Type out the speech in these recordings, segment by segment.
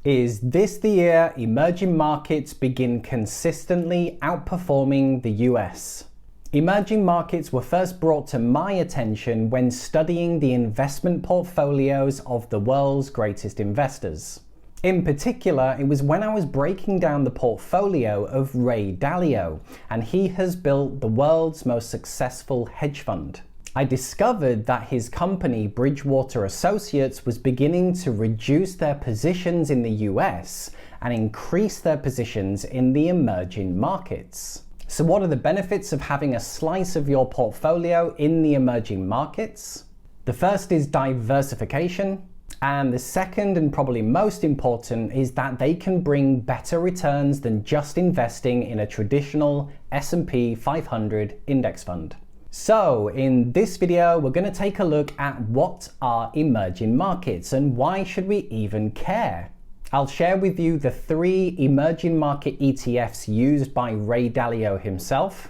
Is this the year emerging markets begin consistently outperforming the US? Emerging markets were first brought to my attention when studying the investment portfolios of the world's greatest investors. In particular, it was when I was breaking down the portfolio of Ray Dalio, and he has built the world's most successful hedge fund. I discovered that his company, Bridgewater Associates, was beginning to reduce their positions in the US and increase their positions in the emerging markets. So what are the benefits of having a slice of your portfolio in the emerging markets? The first is diversification, and the second and probably most important is that they can bring better returns than just investing in a traditional S&P 500 index fund. So in this video, we're going to take a look at what are emerging markets and why should we even care. I'll share with you the 3 emerging market ETFs used by Ray Dalio himself,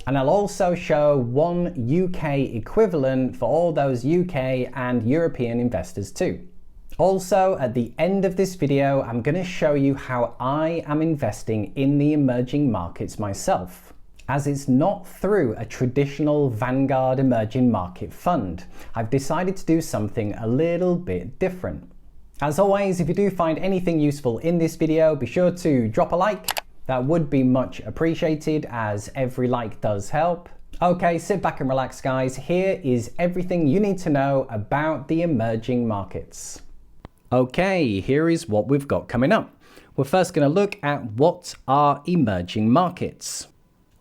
and I'll also show one UK equivalent for all those UK and European investors too. Also, at the end of this video, I'm going to show you how I am investing in the emerging markets myself, as it's not through a traditional Vanguard emerging market fund. I've decided to do something a little bit different. As always, if you do find anything useful in this video, be sure to drop a like. That would be much appreciated, as every like does help. Okay, sit back and relax, guys. Here is everything you need to know about the emerging markets. Okay, here is what we've got coming up. We're first going to look at what are emerging markets.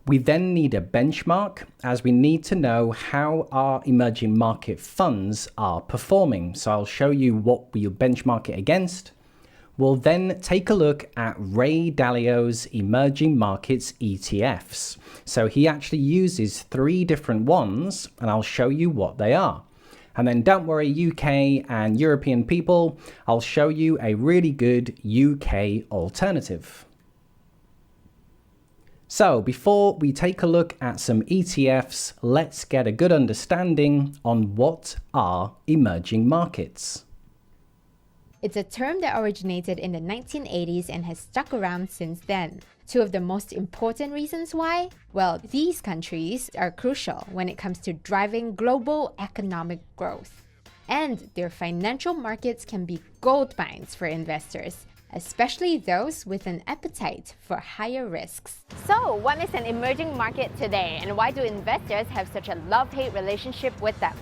We then need a benchmark, as we need to know how our emerging market funds are performing. So I'll show you what we'll benchmark it against. We'll then take a look at Ray Dalio's emerging markets ETFs. So he actually uses 3 different ones, and I'll show you what they are. And then don't worry, UK and European people, I'll show you a really good UK alternative. So before we take a look at some ETFs, let's get a good understanding on what are emerging markets. It's a term that originated in the 1980s and has stuck around since then. 2 of the most important reasons why? Well, these countries are crucial when it comes to driving global economic growth. And their financial markets can be gold mines for investors, especially those with an appetite for higher risks. So, what is an emerging market today, and why do investors have such a love-hate relationship with them?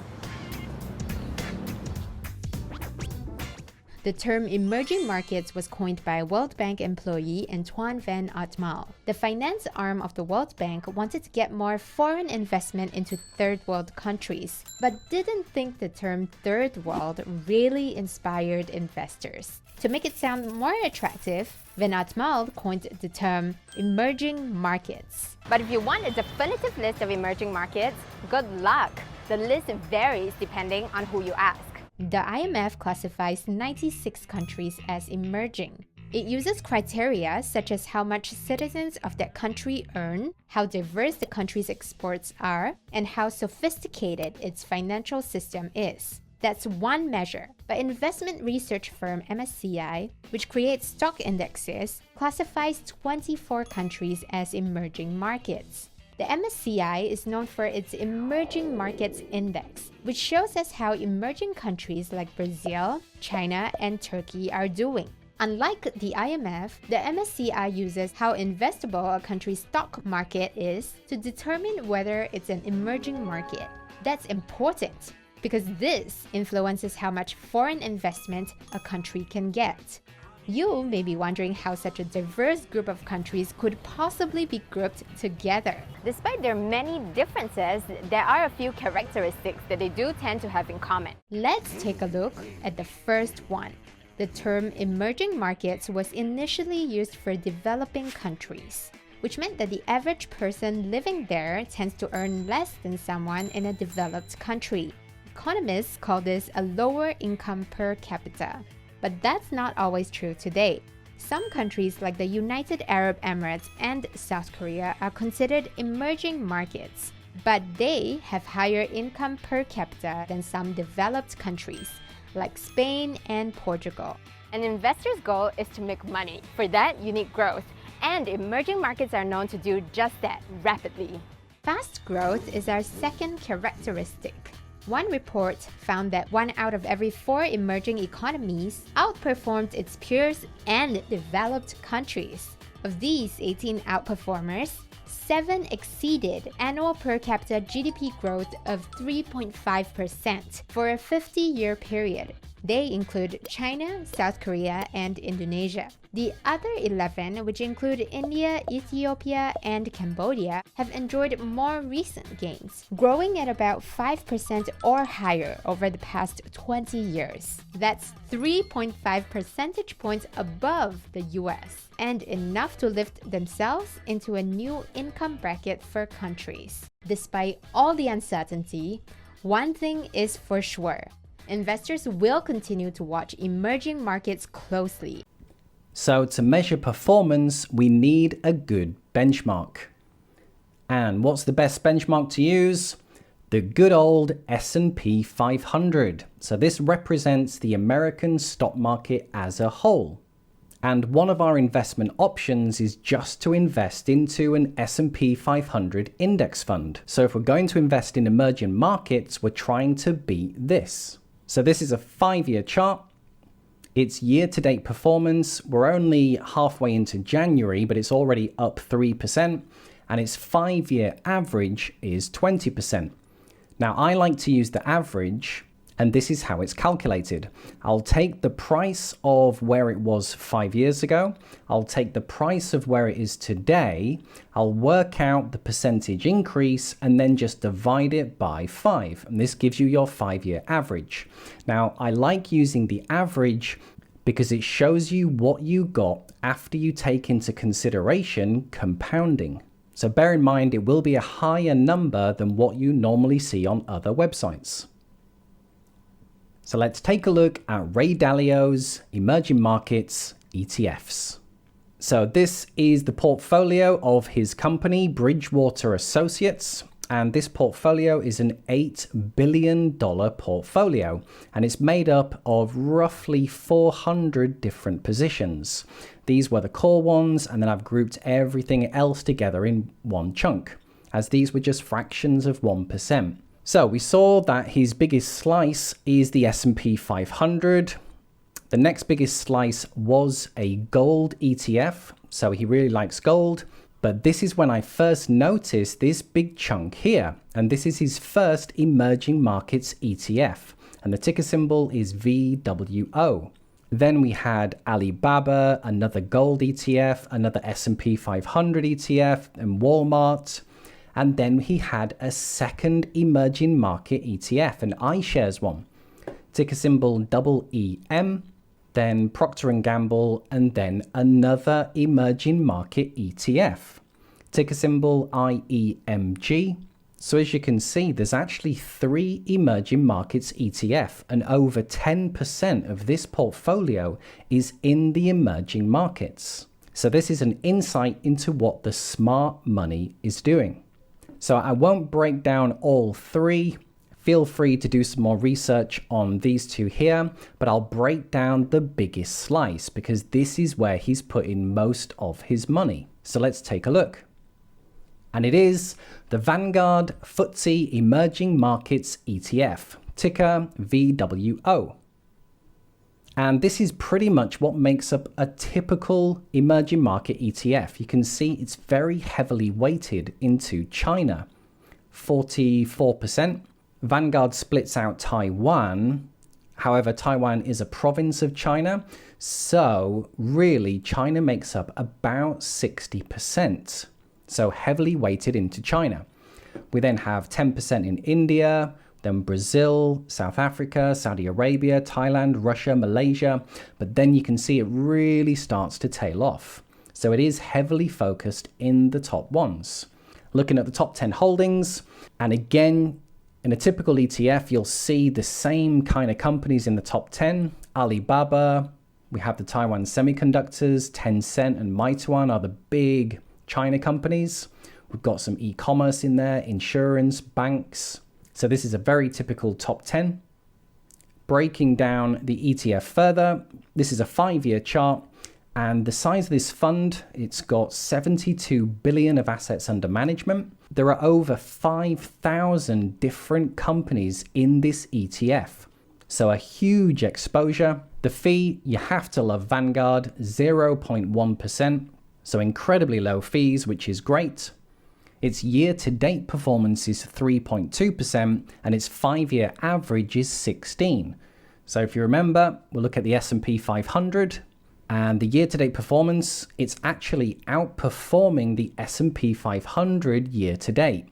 The term emerging markets was coined by World Bank employee Antoine van Atmaal. The finance arm of the World Bank wanted to get more foreign investment into third world countries, but didn't think the term third world really inspired investors. To make it sound more attractive, Van Atmaal coined the term emerging markets. But if you want a definitive list of emerging markets, good luck. The list varies depending on who you ask. The IMF classifies 96 countries as emerging. It uses criteria such as how much citizens of that country earn, how diverse the country's exports are, and how sophisticated its financial system is. That's one measure, but investment research firm MSCI, which creates stock indexes, classifies 24 countries as emerging markets. The MSCI is known for its Emerging Markets Index, which shows us how emerging countries like Brazil, China, and Turkey are doing. Unlike the IMF, the MSCI uses how investable a country's stock market is to determine whether it's an emerging market. That's important, because this influences how much foreign investment a country can get. You may be wondering how such a diverse group of countries could possibly be grouped together. Despite their many differences, there are a few characteristics that they do tend to have in common. Let's take a look at the first one. The term emerging markets was initially used for developing countries, which meant that the average person living there tends to earn less than someone in a developed country. Economists call this a lower income per capita. But that's not always true today. Some countries like the United Arab Emirates and South Korea are considered emerging markets, but they have higher income per capita than some developed countries like Spain and Portugal. An investor's goal is to make money. For that, you need growth. And emerging markets are known to do just that rapidly. Fast growth is our second characteristic. One report found that 1 out of every 4 emerging economies outperformed its peers and developed countries. Of these 18 outperformers, 7 exceeded annual per capita GDP growth of 3.5% for a 50-year period. They include China, South Korea, and Indonesia. The other 11, which include India, Ethiopia, and Cambodia, have enjoyed more recent gains, growing at about 5% or higher over the past 20 years. That's 3.5 percentage points above the US, and enough to lift themselves into a new income bracket for countries. Despite all the uncertainty, one thing is for sure. Investors will continue to watch emerging markets closely. So to measure performance, we need a good benchmark. And what's the best benchmark to use? The good old S&P 500. So this represents the American stock market as a whole. And one of our investment options is just to invest into an S&P 500 index fund. So if we're going to invest in emerging markets, we're trying to beat this. So this is a 5-year chart. It's year-to-date performance. We're only halfway into January, but it's already up 3%, and its 5-year average is 20%. Now, I like to use the average, and this is how it's calculated. I'll take the price of where it was 5 years ago. I'll take the price of where it is today. I'll work out the percentage increase and then just divide it by 5. And this gives you your 5-year average. Now, I like using the average because it shows you what you got after you take into consideration compounding. So bear in mind, it will be a higher number than what you normally see on other websites. So let's take a look at Ray Dalio's Emerging Markets ETFs. So this is the portfolio of his company, Bridgewater Associates. And this portfolio is an $8 billion portfolio. And it's made up of roughly 400 different positions. These were the core ones, and then I've grouped everything else together in one chunk, as these were just fractions of 1%. So we saw that his biggest slice is the S&P 500. The next biggest slice was a gold ETF. So he really likes gold. But this is when I first noticed this big chunk here. And this is his first emerging markets ETF. And the ticker symbol is VWO. Then we had Alibaba, another gold ETF, another S&P 500 ETF, and Walmart. And then he had a second emerging market ETF, an iShares one. Ticker symbol EEM, then Procter & Gamble, and then another emerging market ETF. Ticker symbol IEMG. So as you can see, there's actually 3 emerging markets ETF, and over 10% of this portfolio is in the emerging markets. So this is an insight into what the smart money is doing. So I won't break down all 3. Feel free to do some more research on these 2 here, but I'll break down the biggest slice because this is where he's putting most of his money. So let's take a look. And it is the Vanguard FTSE Emerging Markets ETF, ticker VWO. And this is pretty much what makes up a typical emerging market ETF. You can see it's very heavily weighted into China, 44%. Vanguard splits out Taiwan. However, Taiwan is a province of China. So really, China makes up about 60%. So heavily weighted into China. We then have 10% in India, then Brazil, South Africa, Saudi Arabia, Thailand, Russia, Malaysia. But then you can see it really starts to tail off. So it is heavily focused in the top ones. Looking at the top 10 holdings, and again, in a typical ETF, you'll see the same kind of companies in the top 10. Alibaba, we have the Taiwan Semiconductors, Tencent and Meituan are the big China companies. We've got some e-commerce in there, insurance, banks. So this is a very typical top 10. breaking down the ETF further, this is a 5-year chart, and the size of this fund, it's got 72 billion of assets under management. There are over 5,000 different companies in this ETF, so a huge exposure. The fee, you have to love Vanguard, 0.1%, so incredibly low fees, which is great. Its year-to-date performance is 3.2%, and its 5-year average is 16. So if you remember, we'll look at the S&P 500, and the year-to-date performance, it's actually outperforming the S&P 500 year-to-date,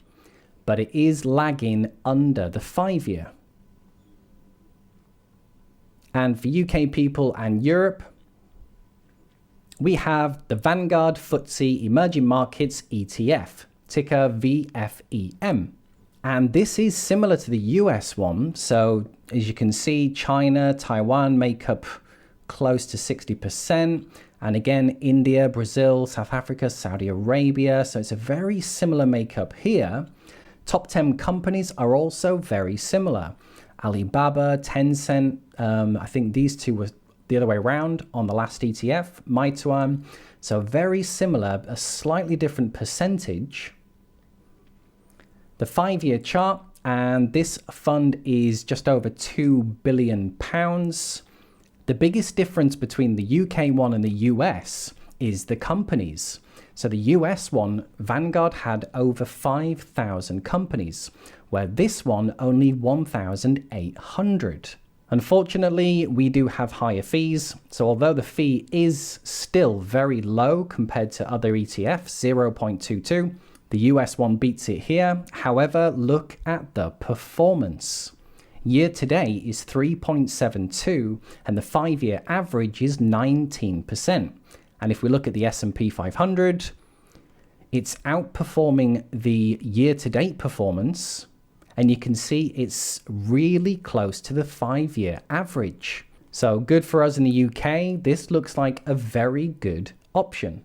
but it is lagging under the 5-year. And for UK people and Europe, we have the Vanguard FTSE Emerging Markets ETF, ticker VFEM. And this is similar to the US one. So as you can see, China, Taiwan make up close to 60%. And again, India, Brazil, South Africa, Saudi Arabia. So it's a very similar makeup here. Top 10 companies are also very similar. Alibaba, Tencent, I think these two were the other way around on the last ETF, Meituan. So very similar, a slightly different percentage. The 5-year chart, and this fund is just over £2 billion. The biggest difference between the UK one and the US is the companies. So the US one, Vanguard had over 5,000 companies, where this one only 1,800. Unfortunately, we do have higher fees. So although the fee is still very low compared to other ETFs, 0.22, the US one beats it here. However, look at the performance. Year to date is 3.72 and the 5-year average is 19%. And if we look at the S&P 500, it's outperforming the year-to-date performance, and you can see it's really close to the 5-year average. So good for us in the UK. This looks like a very good option.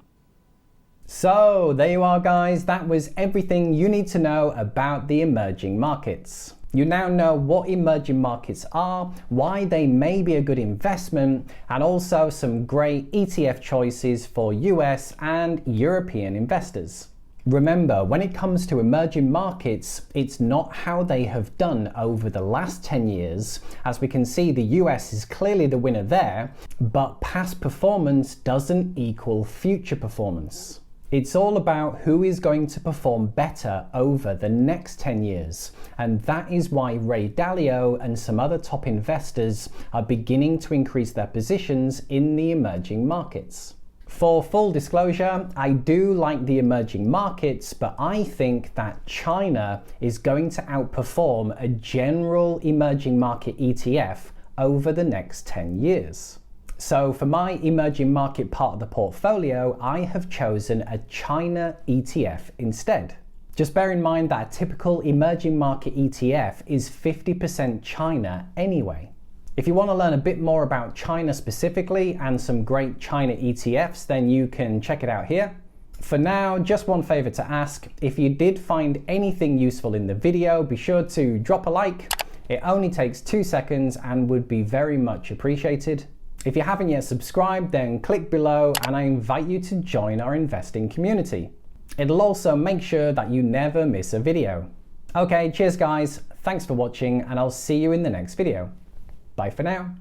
So there you are, guys. That was everything you need to know about the emerging markets. You now know what emerging markets are, why they may be a good investment, and also some great ETF choices for US and European investors. Remember, when it comes to emerging markets, it's not how they have done over the last 10 years. As we can see, the US is clearly the winner there, but past performance doesn't equal future performance. It's all about who is going to perform better over the next 10 years. And that is why Ray Dalio and some other top investors are beginning to increase their positions in the emerging markets. For full disclosure, I do like the emerging markets, but I think that China is going to outperform a general emerging market ETF over the next 10 years. So for my emerging market part of the portfolio, I have chosen a China ETF instead. Just bear in mind that a typical emerging market ETF is 50% China anyway. If you want to learn a bit more about China specifically and some great China ETFs, then you can check it out here. For now, just one favor to ask. If you did find anything useful in the video, be sure to drop a like. It only takes 2 seconds and would be very much appreciated. If you haven't yet subscribed, then click below and I invite you to join our investing community. It'll also make sure that you never miss a video. Okay, cheers guys, thanks for watching and I'll see you in the next video. Bye for now.